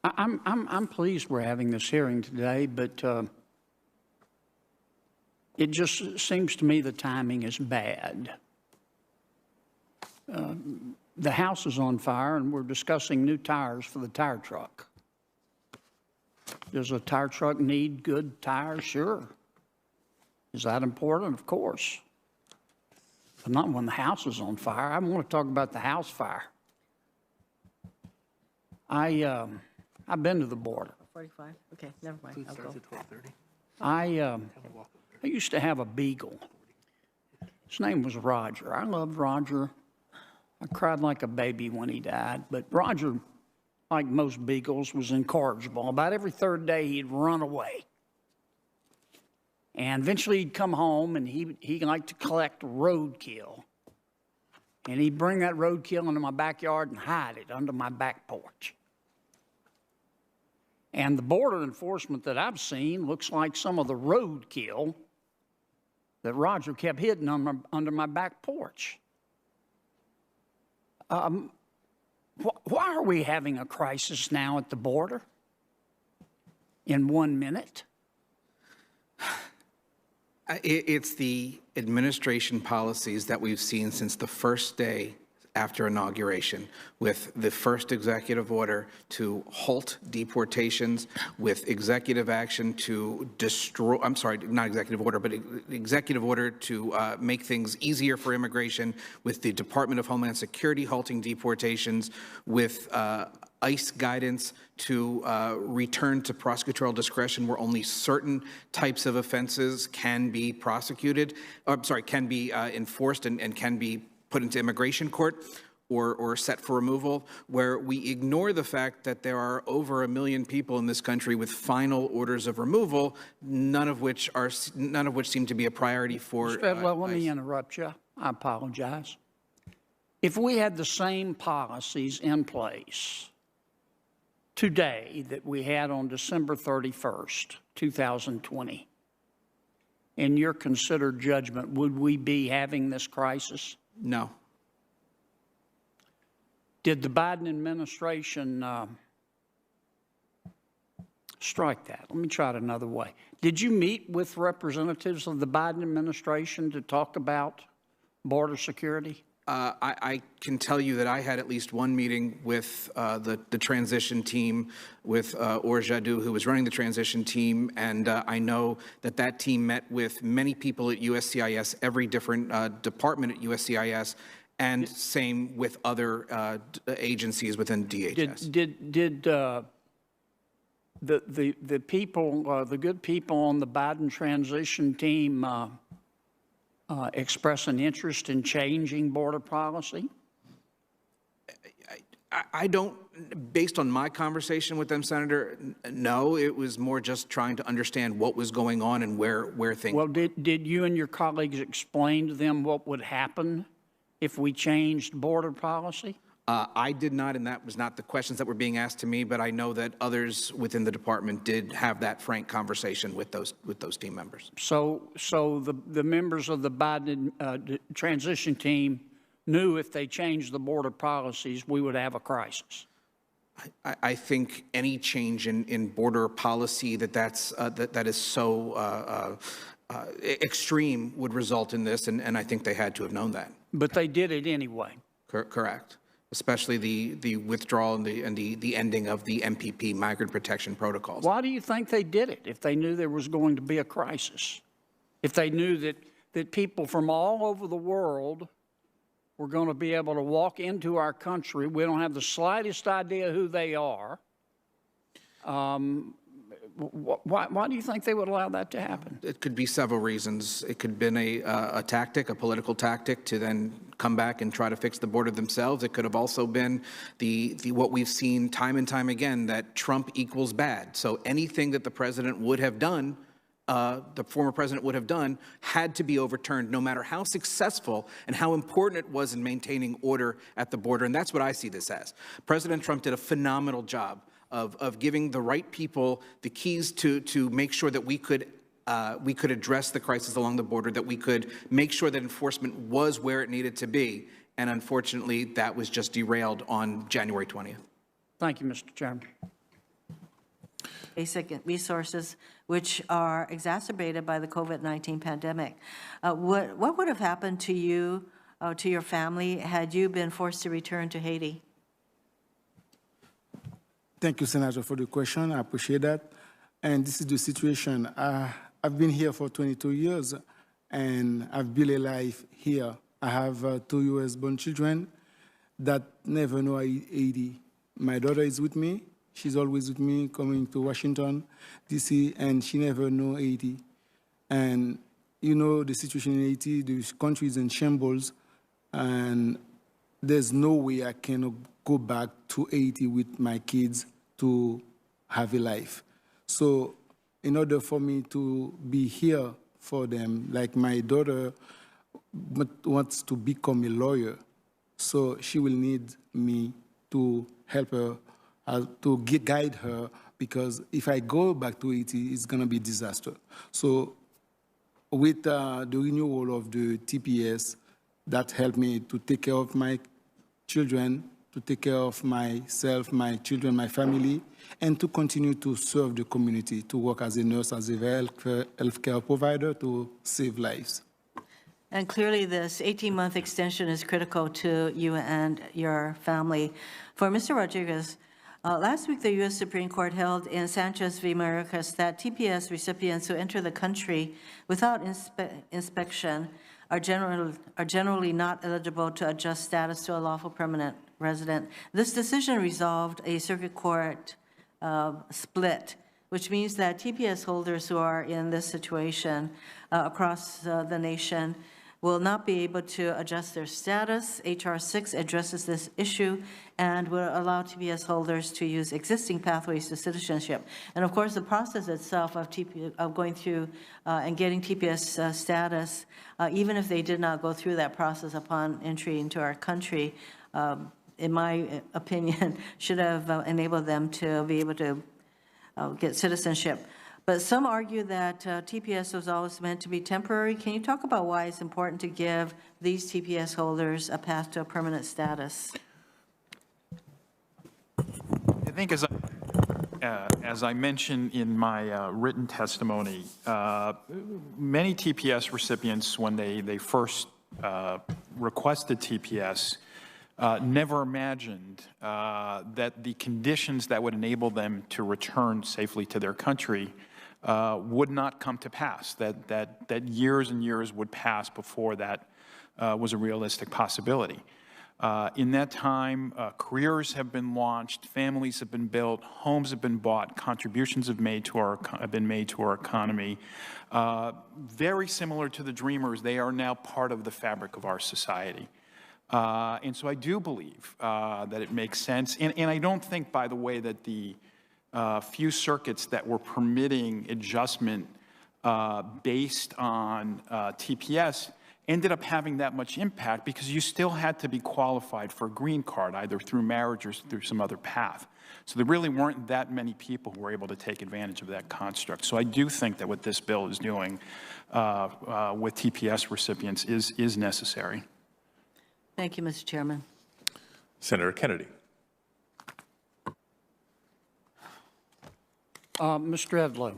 I'm pleased we're having this hearing today, but it just seems to me the timing is bad. The house is on fire, and we're discussing new tires for the tire truck. Does a tire truck need good tires? Sure. Is that important? Of course. But not when the house is on fire. I want to talk about the house fire. I've been to the border. 45? Okay, never mind. I'll go. I used to have a beagle. His name was Roger. I loved Roger. I cried like a baby when he died. But Roger, like most beagles, was incorrigible. About every third day, he'd run away. And eventually, he'd come home, and he liked to collect roadkill. And he'd bring that roadkill into my backyard and hide it under my back porch. And the border enforcement that I've seen looks like some of the roadkill that Roger kept hidden under my back porch. Why are we having a crisis now at the border in 1 minute? It's the administration policies that we've seen since the first day after inauguration, with the first executive order to halt deportations, with executive action to destroy, I'm sorry, not executive order, but executive order to make things easier for immigration, with the Department of Homeland Security halting deportations, with ICE guidance to return to prosecutorial discretion where only certain types of offenses can be prosecuted, can be enforced and can be put into immigration court or set for removal, where we ignore the fact that there are over 1 million people in this country with final orders of removal, none of which seem to be a priority for Mr. Edlow, let me interrupt you. I apologize. If we had the same policies in place today that we had on December 31st, 2020, in your considered judgment, would we be having this crisis? No. Did the Biden administration strike that? Let me try it another way. Did you meet with representatives of the Biden administration to talk about border security? I can tell you that I had at least one meeting with the transition team, with Or Jadou, who was running the transition team, and I know that that team met with many people at USCIS, every different department at USCIS, and same with other agencies within DHS. Did the people, the good people on the Biden transition team express an interest in changing border policy? I don't, based on my conversation with them, Senator, no. It was more just trying to understand what was going on and where things. Well, did you and your colleagues explain to them what would happen if we changed border policy? I did not, and that was not the questions that were being asked to me, but I know that others within the department did have that frank conversation with those team members. So the members of the Biden transition team knew if they changed the border policies, we would have a crisis. I think any change in border policy that is so extreme would result in this, and I think they had to have known that. But they did it anyway. Correct. Especially the withdrawal and the ending of the MPP, migrant protection protocols. Why do you think they did it if they knew there was going to be a crisis? If they knew that people from all over the world were going to be able to walk into our country, we don't have the slightest idea who they are. Why do you think they would allow that to happen? It could be several reasons. It could have been a tactic, a political tactic, to then come back and try to fix the border themselves. It could have also been what we've seen time and time again, that Trump equals bad. So anything that the president would have done, the former president would have done, had to be overturned, no matter how successful and how important it was in maintaining order at the border. And that's what I see this as. President Trump did a phenomenal job of giving the right people the keys to make sure that we could address the crisis along the border, that we could make sure that enforcement was where it needed to be. And unfortunately, that was just derailed on January 20th. Thank you, Mr. Chairman. basic resources, which are exacerbated by the COVID-19 pandemic. What would have happened to you, to your family, had you been forced to return to Haiti? Thank you, Senator, for the question. I appreciate that. And this is the situation. I've been here for 22 years, and I've built a life here. I have 2 US-born children that never know Haiti. My daughter is with me. She's always with me, coming to Washington, D.C., and she never know Haiti. And you know the situation in Haiti, the country is in shambles, and there's no way I can go back to Haiti with my kids to have a life. So in order for me to be here for them, like my daughter wants to become a lawyer, so she will need me to help her, to guide her, because if I go back to Haiti, it's going to be a disaster. So with the renewal of the TPS, that helped me to take care of my children, to take care of myself, my children, my family, and to continue to serve the community, to work as a nurse, as a healthcare provider, to save lives. And clearly, this 18-month extension is critical to you and your family. For Mr. Rodriguez, last week the U.S. Supreme Court held in Sanchez v. Mayorkas that TPS recipients who enter the country without inspection are generally not eligible to adjust status to a lawful permanent resident. This decision resolved a circuit court split, which means that TPS holders who are in this situation across the nation will not be able to adjust their status. H.R. 6 addresses this issue and will allow TPS holders to use existing pathways to citizenship. And of course, the process itself of going through and getting TPS status, even if they did not go through that process upon entry into our country, in my opinion, should have enabled them to be able to get citizenship. But some argue that TPS was always meant to be temporary. Can you talk about why it's important to give these TPS holders a path to a permanent status? I think as I mentioned in my written testimony, many TPS recipients, when they first requested TPS, never imagined that the conditions that would enable them to return safely to their country would not come to pass, that years and years would pass before that was a realistic possibility. In that time, careers have been launched, families have been built, homes have been bought, contributions have been made to our economy. Very similar to the Dreamers, they are now part of the fabric of our society. And so I do believe that it makes sense. And I don't think, by the way, that the few circuits that were permitting adjustment based on TPS ended up having that much impact, because you still had to be qualified for a green card, either through marriage or through some other path. So there really weren't that many people who were able to take advantage of that construct. So I do think that what this bill is doing with TPS recipients is necessary. Thank you, Mr. Chairman. Senator Kennedy. Mr. Edlow.